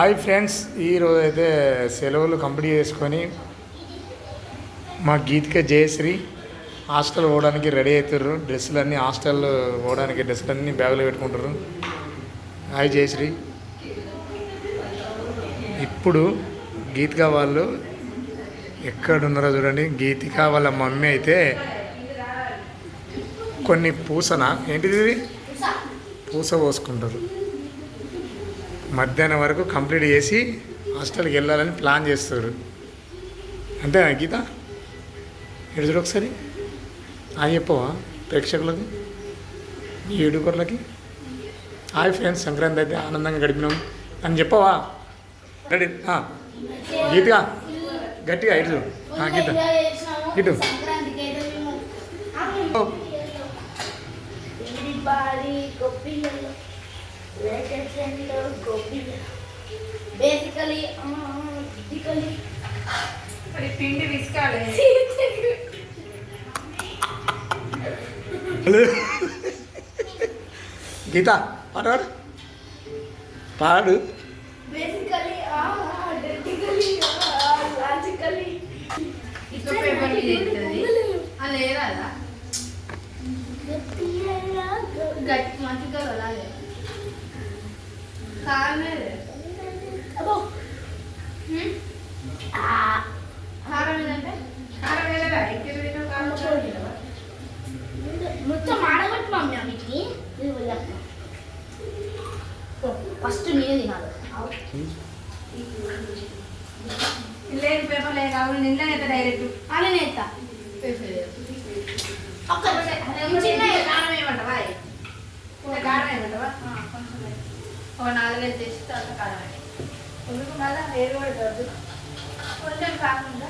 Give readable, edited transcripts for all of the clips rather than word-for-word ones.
Hi friends, ఈరోజు అయితే సెలవులు కంప్లీట్ చేసుకొని మా గీతిక జయశ్రీ హాస్టల్ పోవడానికి రెడీ అవుతారు. డ్రెస్సులన్నీ హాస్టల్ పోవడానికి డ్రెస్సులన్నీ బ్యాగులో పెట్టుకుంటారు. హాయ్ జయశ్రీ. ఇప్పుడు గీతిక వాళ్ళు ఎక్కడున్నారో చూడండి. గీతిక వాళ్ళ మమ్మీ అయితే కొన్ని ఏంటిది పూస పోసుకుంటారు. మధ్యాహ్నం వరకు కంప్లీట్ చేసి హాస్టల్కి వెళ్ళాలని ప్లాన్ చేస్తారు. అంతేనా గీత? ఎడుచుడు ఒకసారి అది చెప్పవా ప్రేక్షకులకి, ఈ యూట్యూబర్లకి? హాయ్ ఫ్రెండ్స్, సంక్రాంతి అయితే ఆనందంగా గడిపినాం అని చెప్పవా? రెడీ? గీతగా గట్టిగా ఇటు గీత ఇటు. పిండి విసుకాలి. గీత పాడు పాడు. గట్టి మంచిగా అలాగే కారం ఏదంటే కారం ఏదా మొత్తం ఆడగొట్టు మమ్మీ మీకు ఫస్ట్ నేనే తినాలి. లేదు పేపర్ లేదు కావాలి నిన్న అయితే డైరెక్ట్ అలా నేత చిన్న కారం ఏమంటావా? కారం ఏమంటావా? కొంచెం ఒక 4-5 చేసి తర్వాత కారం ఎందుకు మళ్ళీ వేరు కూడా దొరదు కొంచెం కాకుండా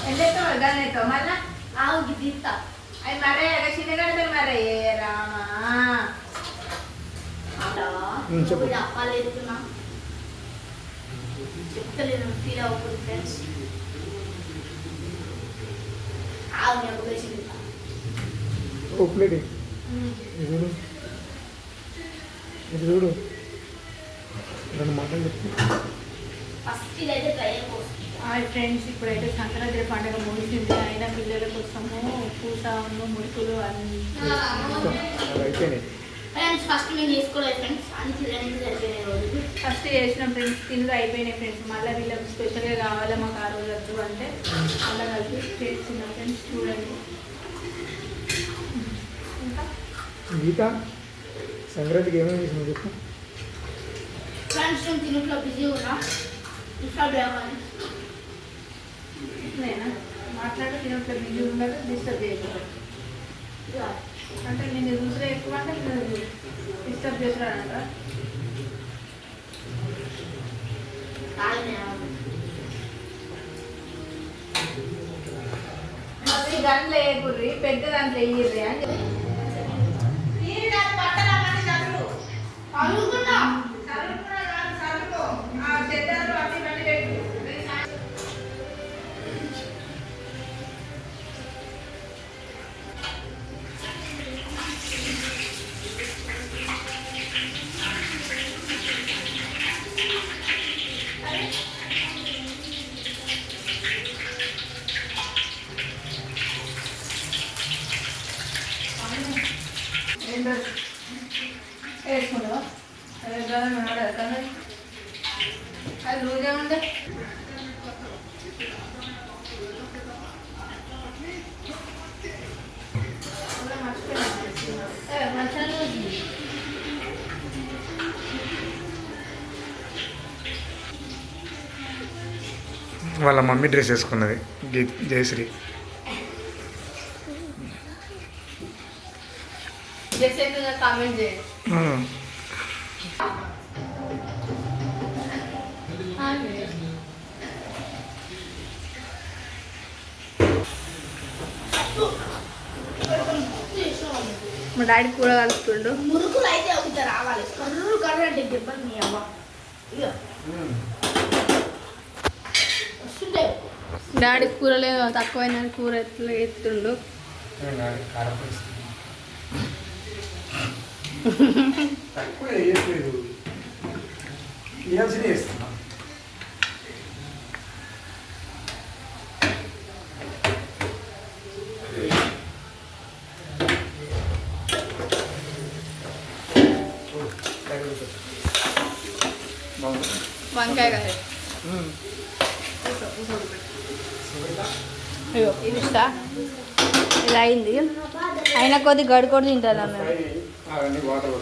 ఎంతో మళ్ళా ఆవుకి తీస్తా అవి మరే చిన్నగడితే మరే రామా అప్పాలు వేస్తున్నా చెప్తలేదు ఫీల్ అవ్వకూడదు ఫ్రెండ్స్. చూడు రెండు మాటలు చెప్తా. హాయ్ ఫ్రెండ్స్, ఇప్పుడైతే సంక్రాంతి పండుగ ముగిసింది. అయినా పిల్లల కోసము పూసాము ముడుకులు అన్ని ఫస్ట్ మేము చేసుకోలేదు ఫ్రెండ్స్. ఫస్ట్ చేసినాం ఫ్రెండ్స్, తిండి అయిపోయినాయి ఫ్రెండ్స్. మళ్ళీ వీళ్ళకి స్పెషల్గా కావాలా మాకు ఆ రోజు వద్దు అంటే అలా కలిపి చేస్తున్నాం ఫ్రెండ్స్. చూడండి. ఇంకా గీత సంక్రాంతికి ఏమేమి చేసినావు చెప్పు ఫ్రెండ్స్. నేను తినట్లో బిజీ ఉన్నా. నేనా మాట్లాడి తినట్లో బిజీ ఉండదు, డిస్టర్బ్ చేయకూడదు అంటే నేను చూసే ఎక్కువ అంటే డిస్టర్బ్ చేస్తున్నానంట. దాంట్లో వేయకూర్రి, పెద్ద దాంట్లో వేయర్రి అని వేసుకుంటావా? అది రోజే ఉండే వాళ్ళ మమ్మీ డ్రెస్ వేసుకున్నది జయశ్రీ. కామెంట్ చేయండి. మా డాడీ కూర కలుపుతుండు. మురుకులు అయితే ఒకటి రావాలి. కర్రు కర్రు అంటే దెబ్బలు మీ అవ్వ వస్తుంటే డాడీ కూరలే తక్కువైన కూర ఎట్లా ఎత్తుండు. తక్కువ వేయట్లేదు, వేయాల్సిన వేస్తున్నా. వంకాయ కర్రీ అయ్యో ఇది ఇస్తా. ఇలా అయింది అయినా కొద్ది గడుకోడు తింటాను మేము. అవన్నీ వాటర్